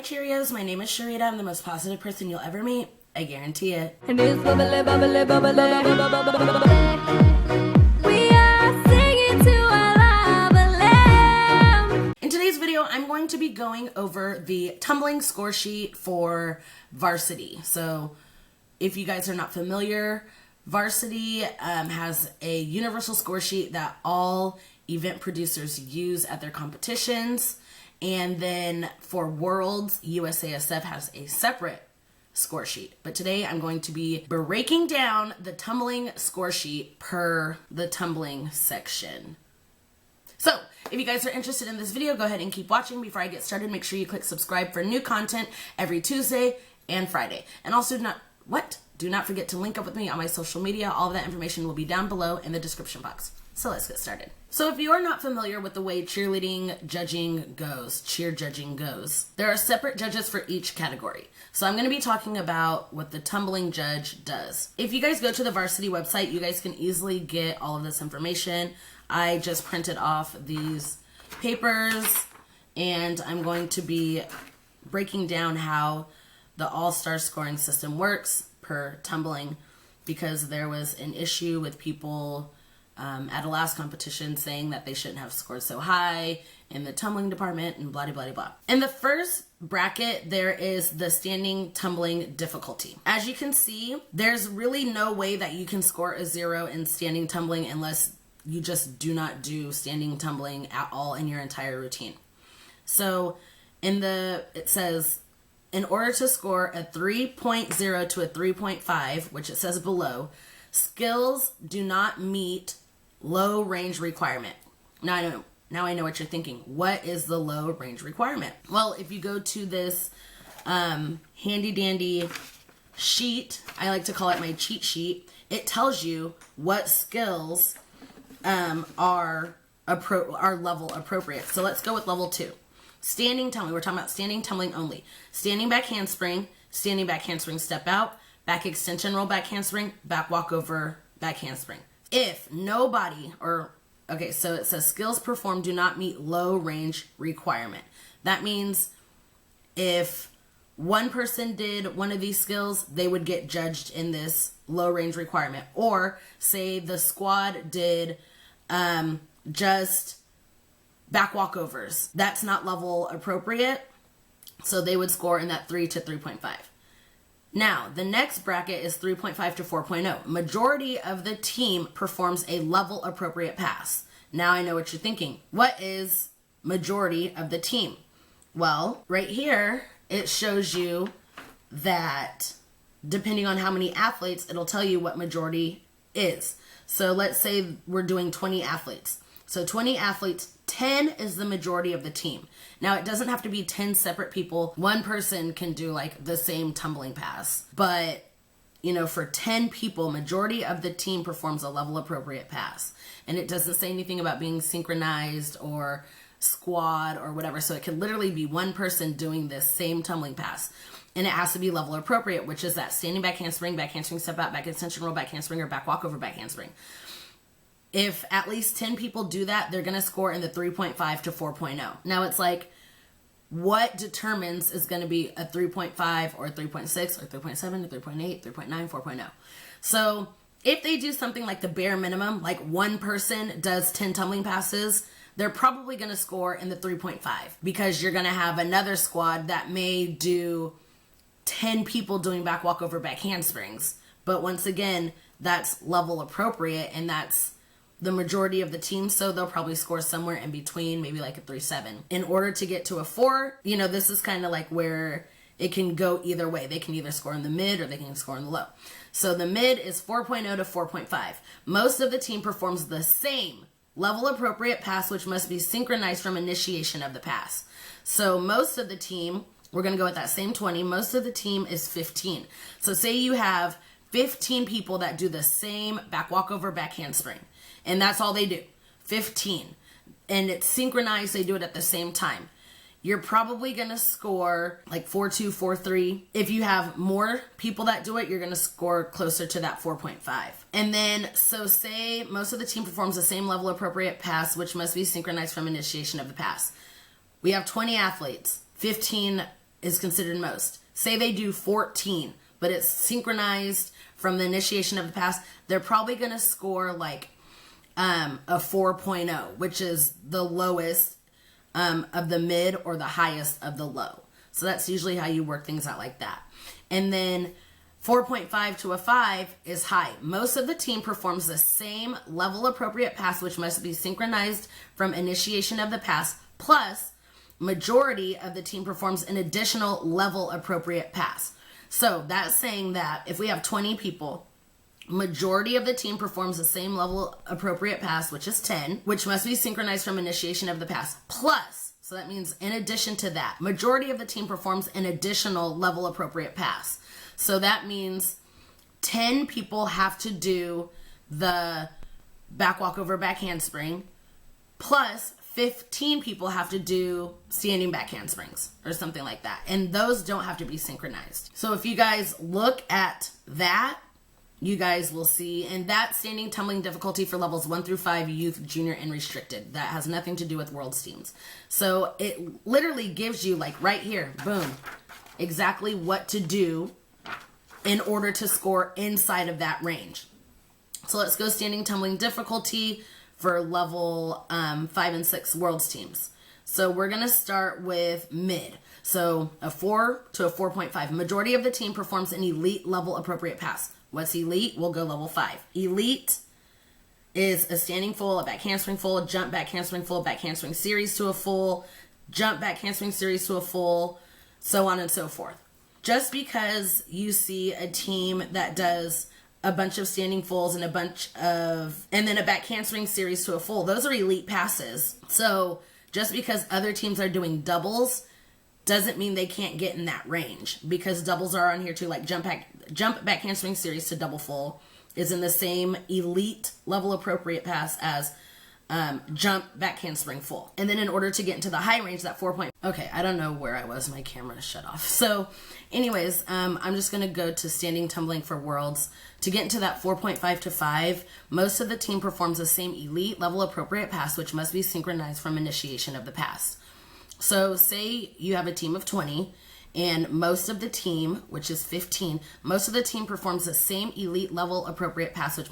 Cheerios, my name is Cherita. I'm the most positive person you'll ever meet. I guarantee it. And it's bubbly, bubbly, bubbly, bubbly. We are singing to our love. In today's video, I'm going to be going over the tumbling score sheet for Varsity. So if you guys are not familiar, Varsity has a universal score sheet that all event producers use at their competitions. And then for Worlds, USASF has a separate score sheet. But today I'm going to be breaking down the tumbling score sheet per the tumbling section. So if you guys are interested in this video, go ahead and keep watching. Before I get started, make sure you click subscribe for new content every Tuesday and Friday. And also do not forget to link up with me on my social media. All of that information will be down below in the description box. So let's get started. So if you are not familiar with the way cheerleading judging goes, cheer judging goes, there are separate judges for each category. So I'm going to be talking about what the tumbling judge does. If you guys go to the Varsity website, you guys can easily get all of this information. I just printed off these papers and I'm going to be breaking down how the all-star scoring system works per tumbling, because there was an issue with people at a last competition saying that they shouldn't have scored so high in the tumbling department and blah, blah, blah, blah. In the first bracket, there is the standing tumbling difficulty. As you can see, there's really no way that you can score a 0 in standing tumbling unless you just do not do standing tumbling at all in your entire routine. So it says, in order to score a 3.0 to a 3.5, which it says below, skills do not meet low range requirement. Now I know what you're thinking. What is the low range requirement? Well, if you go to this handy dandy sheet, I like to call it my cheat sheet, it tells you what skills are level appropriate. So let's go with level 2. Standing tumbling. We're talking about standing tumbling only. Standing back handspring step out, back extension roll back handspring, back walkover back handspring. If nobody so it says skills performed do not meet low range requirement. That means if one person did one of these skills, they would get judged in this low range requirement. Or say the squad did just back walkovers. That's not level appropriate. So they would score in that 3 to 3.5. Now, the next bracket is 3.5 to 4.0. Majority of the team performs a level appropriate pass. Now I know what you're thinking. What is majority of the team? Well, right here, it shows you that depending on how many athletes, it'll tell you what majority is. So let's say we're doing 20 athletes. So 20 athletes, 10 is the majority of the team. Now, it doesn't have to be 10 separate people. One person can do like the same tumbling pass. But, for 10 people, majority of the team performs a level appropriate pass. And it doesn't say anything about being synchronized or squad or whatever. So it can literally be one person doing this same tumbling pass. And it has to be level appropriate, which is that standing back handspring step out, back extension roll back handspring, or back walkover back handspring. If at least 10 people do that, they're going to score in the 3.5 to 4.0. Now it's like, what determines is going to be a 3.5 or a 3.6 or 3.7 or 3.8, 3.9, 4.0. So if they do something like the bare minimum, like one person does 10 tumbling passes, they're probably going to score in the 3.5, because you're going to have another squad that may do 10 people doing back walkover back handsprings. But once again, that's level appropriate and that's the majority of the team, so they'll probably score somewhere in between, maybe like a 3.7. In order to get to a 4, this is kind of like where it can go either way. They can either score in the mid or they can score in the low. So the mid is 4.0 to 4.5. Most of the team performs the same level appropriate pass, which must be synchronized from initiation of the pass. So most of the team, we're going to go with that same 20. Most of the team is 15. So say you have 15 people that do the same back walkover back handspring. And that's all they do, 15. And it's synchronized, they do it at the same time. You're probably going to score like 4.2, 4.3. If you have more people that do it, you're going to score closer to that 4.5. And then, so say most of the team performs the same level appropriate pass, which must be synchronized from initiation of the pass. We have 20 athletes. 15 is considered most. Say they do 14, but it's synchronized from the initiation of the pass, they're probably going to score like a 4.0, which is the lowest of the mid or the highest of the low. So that's usually how you work things out like that. And then 4.5 to a 5 is high. Most of the team performs the same level appropriate pass, which must be synchronized from initiation of the pass, plus majority of the team performs an additional level appropriate pass. So that's saying that if we have 20 people, majority of the team performs the same level appropriate pass, which is 10, which must be synchronized from initiation of the pass. Plus, so that means in addition to that, majority of the team performs an additional level appropriate pass. So that means 10 people have to do the back walk over back handspring, plus 15 people have to do standing back handsprings or something like that. And those don't have to be synchronized. So if you guys look at that, you guys will see, and that's standing tumbling difficulty for levels 1 through 5, youth, junior, and restricted. That has nothing to do with world's teams. So it literally gives you, like right here, boom, exactly what to do in order to score inside of that range. So let's go standing tumbling difficulty for level 5 and 6 world's teams. So we're going to start with mid. So a 4 to a 4.5. Majority of the team performs an elite level appropriate pass. What's elite? We'll go level 5. Elite is a standing full, a back handspring full, jump back handspring full, back handspring series to a full, jump back handspring series to a full, so on and so forth. Just because you see a team that does a bunch of standing fulls and and then a back handspring series to a full, those are elite passes. So just because other teams are doing doubles doesn't mean they can't get in that range, because doubles are on here too, like jump back handspring series to double full is in the same elite level appropriate pass as jump back handspring full. And then in order to get into the high range, that 4 point. Okay, I don't know where I was. My camera shut off. So anyways, I'm just going to go to standing tumbling for worlds. To get into that 4.5 to 5, most of the team performs the same elite level appropriate pass, which must be synchronized from initiation of the pass. So say you have a team of 20, and most of the team, which is 15, most of the team performs the same elite level appropriate pass, which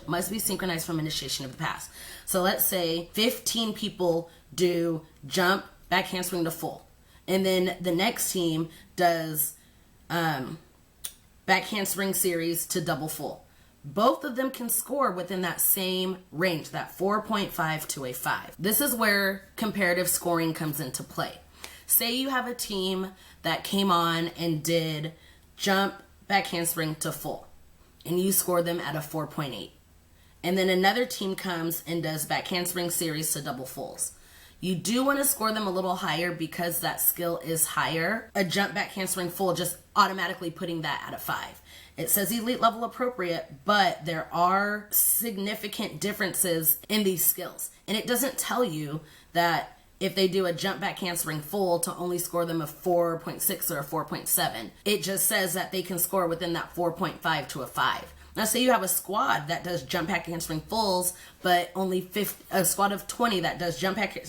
must be synchronized from initiation of the pass. So let's say 15 people do jump, back handspring to full. And then the next team does back handspring series to double full. Both of them can score within that same range, that 4.5 to a 5. This is where comparative scoring comes into play. Say you have a team that came on and did jump, back handspring to full, and you score them at a 4.8. And then another team comes and does back handspring series to double fulls. You do want to score them a little higher because that skill is higher. A jump back handspring full, just automatically putting that at a 5. It says elite level appropriate, but there are significant differences in these skills. And it doesn't tell you that if they do a jump back handspring full to only score them a 4.6 or a 4.7. It just says that they can score within that 4.5 to a 5. Now say you have a squad that does jump back handspring fulls, but only a squad of 20 that does jump back.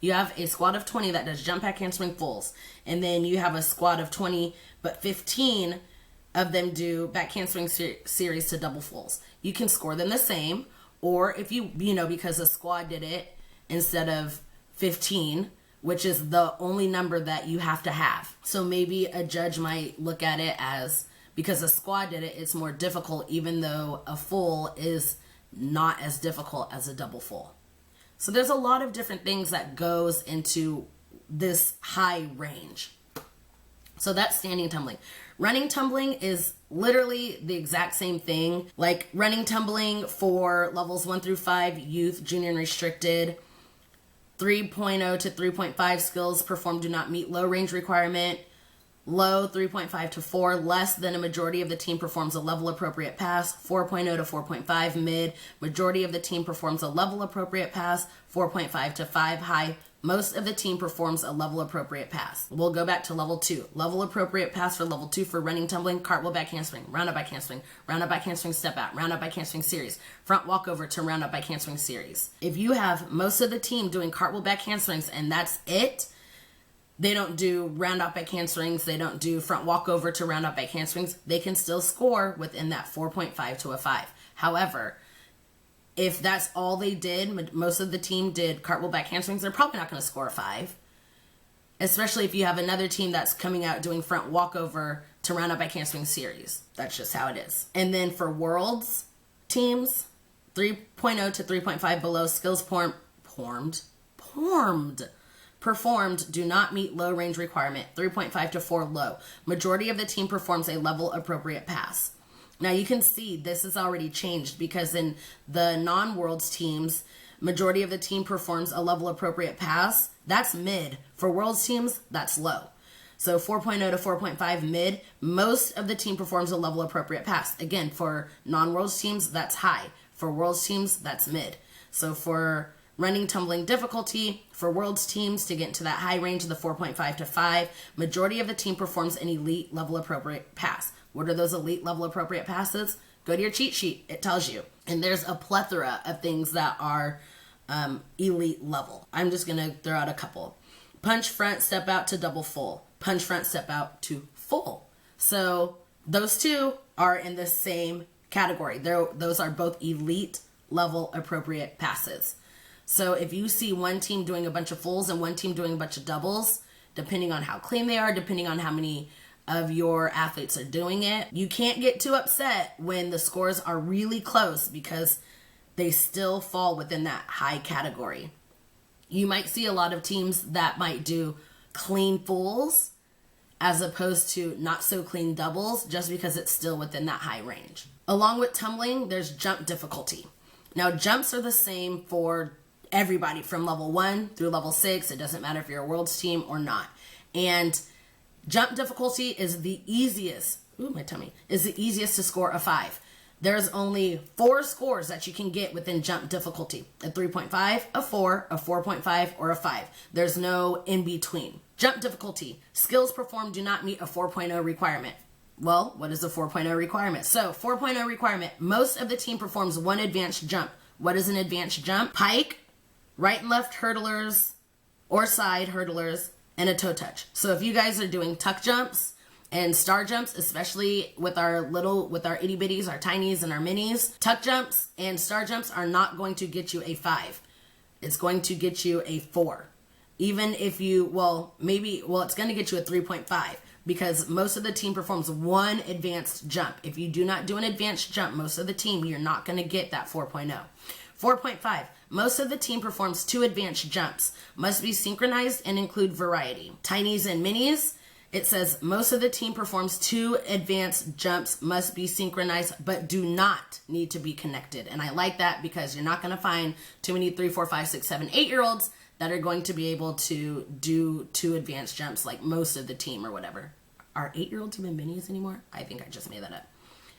You have a squad of 20 that does jump back handspring fulls, and then you have a squad of 20, but 15 of them do back handspring series to double fulls. You can score them the same, or if you because the squad did it instead of 15, which is the only number that you have to have. So maybe a judge might look at it as, because a squad did it, it's more difficult, even though a full is not as difficult as a double full. So there's a lot of different things that goes into this high range. So that's standing tumbling. Running tumbling is literally the exact same thing. Like running tumbling for levels 1 through 5, youth, junior, and restricted. 3.0 to 3.5 skills performed do not meet low range requirement. Low 3.5 to 4, less than a majority of the team performs a level appropriate pass. 4.0 to 4.5, mid, majority of the team performs a level appropriate pass. 4.5 to 5, high, most of the team performs a level appropriate pass. We'll go back to level 2. Level appropriate pass for level 2 for running tumbling, cartwheel back handspring, round up back handspring, round up back handspring step out, round up back handspring series, front walk over to round up back handspring series. If you have most of the team doing cartwheel back handsprings and that's it, they don't do round off back handsprings, they don't do front walkover to round off back handsprings, they can still score within that 4.5 to a 5. However, if that's all they did, most of the team did cartwheel back handsprings, they're probably not going to score a 5. Especially if you have another team that's coming out doing front walkover to round up back handspring series. That's just how it is. And then for worlds teams, 3.0 to 3.5 below skills performed do not meet low range requirement. 3.5 to 4 low. Majority of the team performs a level appropriate pass. Now you can see this is already changed because in the non-worlds teams, majority of the team performs a level appropriate pass. That's mid. For worlds teams, that's low. So 4.0 to 4.5 mid, most of the team performs a level appropriate pass. Again, for non-worlds teams, that's high. For worlds teams, that's mid. So for running, tumbling difficulty, for worlds teams to get into that high range of the 4.5 to 5, majority of the team performs an elite level appropriate pass. What are those elite level appropriate passes? Go to your cheat sheet. It tells you. And there's a plethora of things that are elite level. I'm just going to throw out a couple. Punch front, step out to double full. Punch front, step out to full. So those two are in the same category. Those are both elite level appropriate passes. So if you see one team doing a bunch of fulls and one team doing a bunch of doubles, depending on how clean they are, depending on how many of your athletes are doing it, you can't get too upset when the scores are really close because they still fall within that high category. You might see a lot of teams that might do clean fulls as opposed to not so clean doubles just because it's still within that high range. Along with tumbling, there's jump difficulty. Now, jumps are the same for everybody from level 1 through level 6. It doesn't matter if you're a world's team or not. And jump difficulty is the easiest, is the easiest to score a 5. There's only 4 scores that you can get within jump difficulty. A 3.5, a 4, a 4.5, or a 5. There's no in between. Jump difficulty. Skills performed do not meet a 4.0 requirement. Well, what is a 4.0 requirement? So 4.0 requirement, most of the team performs one advanced jump. What is an advanced jump? Pike, right and left hurdlers, or side hurdlers, and a toe touch. So if you guys are doing tuck jumps and star jumps, especially with our itty bitties, our tinies and our minis, tuck jumps and star jumps are not going to get you a 5. It's going to get you a 4. Even if you, it's going to get you a 3.5 because most of the team performs one advanced jump. If you do not do an advanced jump, most of the team, you're not going to get that 4.0. 4.5, most of the team performs 2 advanced jumps. Must be synchronized and include variety. Tinies and minis, it says most of the team performs 2 advanced jumps, must be synchronized, but do not need to be connected. And I like that because you're not going to find too many 3, 4, 5, 6, 7, 8-year-olds that are going to be able to do 2 advanced jumps like most of the team or whatever. Are 8-year-olds even minis anymore? I think I just made that up.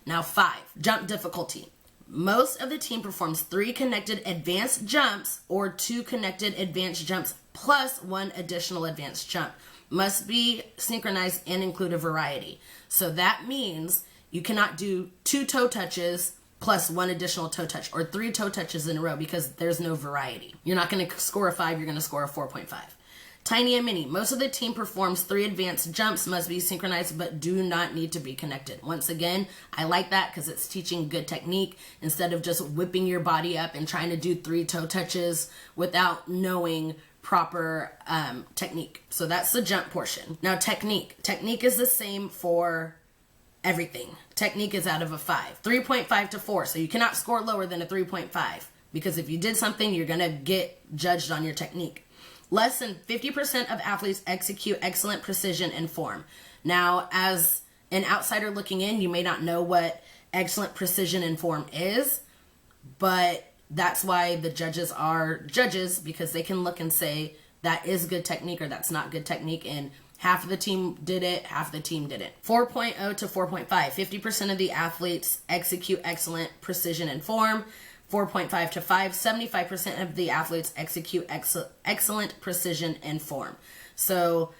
Now 5, jump difficulty. Most of the team performs 3 connected advanced jumps or 2 connected advanced jumps plus 1 additional advanced jump. Must be synchronized and include a variety. So that means you cannot do 2 toe touches plus 1 additional toe touch or 3 toe touches in a row because there's no variety. You're not going to score a 5, you're going to score a 4.5. Tiny and mini. Most of the team performs 3 advanced jumps, must be synchronized, but do not need to be connected. Once again, I like that because it's teaching good technique instead of just whipping your body up and trying to do 3 toe touches without knowing proper technique. So that's the jump portion. Now technique. Technique is the same for everything. Technique is out of a 5. 3.5 to 4. So you cannot score lower than a 3.5 because if you did something, you're going to get judged on your technique. Less than 50% of athletes execute excellent precision and form. Now, as an outsider looking in, you may not know what excellent precision and form is, but that's why the judges are judges because they can look and say that is good technique or that's not good technique, and half of the team did it, half of the team didn't. 4.0 to 4.5, 50% of the athletes execute excellent precision and form. 4.5 to 5, 75% of the athletes execute excellent precision and form. So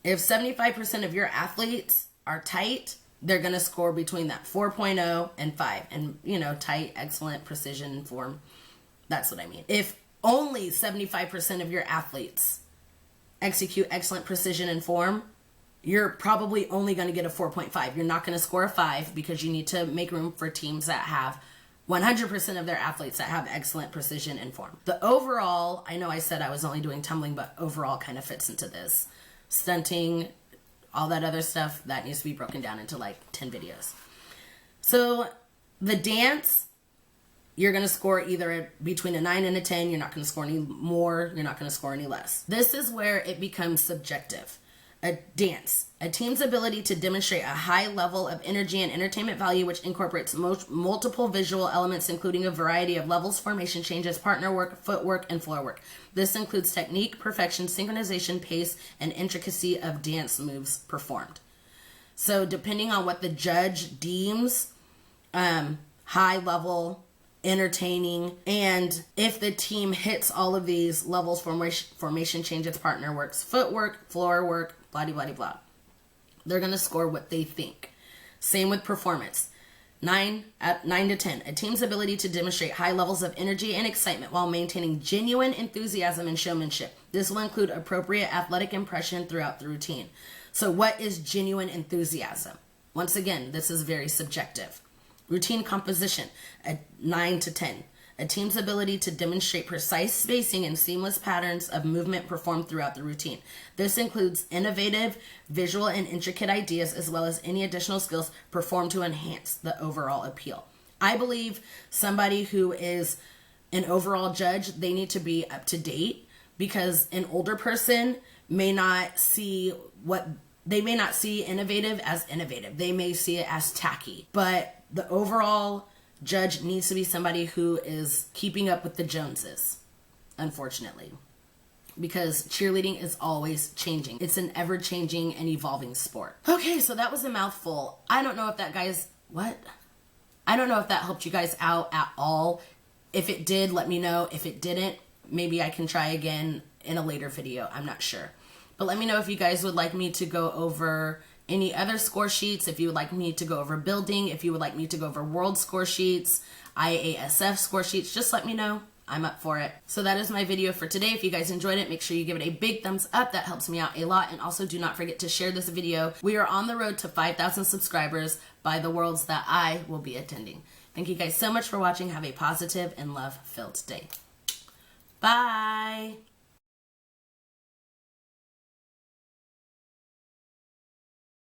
if 75% of your athletes are tight, they're going to score between that 4.0 and 5. And, tight, excellent precision and form. That's what I mean. If only 75% of your athletes execute excellent precision and form, you're probably only going to get a 4.5. You're not going to score a 5 because you need to make room for teams that have 100% of their athletes that have excellent precision and form. The overall, I know I said I was only doing tumbling, but overall kind of fits into this. Stunting, all that other stuff, that needs to be broken down into like 10 videos. So the dance, you're going to score either between a 9 and a 10. You're not going to score any more. You're not going to score any less. This is where it becomes subjective. A dance, a team's ability to demonstrate a high level of energy and entertainment value, which incorporates multiple visual elements, including a variety of levels, formation changes, partner work, footwork, and floor work. This includes technique, perfection, synchronization, pace, and intricacy of dance moves performed. So depending on what the judge deems high level, entertaining, and if the team hits all of these levels, formation changes, partner works, footwork, floor work, blah, blah, blah, they're going to score what they think. Same with performance. 9 to 10. A team's ability to demonstrate high levels of energy and excitement while maintaining genuine enthusiasm and showmanship. This will include appropriate athletic impression throughout the routine. So what is genuine enthusiasm? Once again, this is very subjective. Routine composition, a 9 to 10. A team's ability to demonstrate precise spacing and seamless patterns of movement performed throughout the routine. This includes innovative, visual, and intricate ideas, as well as any additional skills performed to enhance the overall appeal. I believe somebody who is an overall judge, they need to be up to date, because an older person may not see innovative as innovative. They may see it as tacky, but the overall judge needs to be somebody who is keeping up with the Joneses, unfortunately, because cheerleading is always changing. It's an ever-changing and evolving sport. Okay, so that was a mouthful. I don't know if that helped you guys out at all. If it did, let me know. If it didn't, maybe I can try again in a later video. I'm not sure. But let me know if you guys would like me to go over any other score sheets, if you would like me to go over building, if you would like me to go over world score sheets, IASF score sheets, just let me know. I'm up for it. So that is my video for today. If you guys enjoyed it, make sure you give it a big thumbs up. That helps me out a lot. And also do not forget to share this video. We are on the road to 5,000 subscribers by the Worlds that I will be attending. Thank you guys so much for watching. Have a positive and love-filled day. Bye.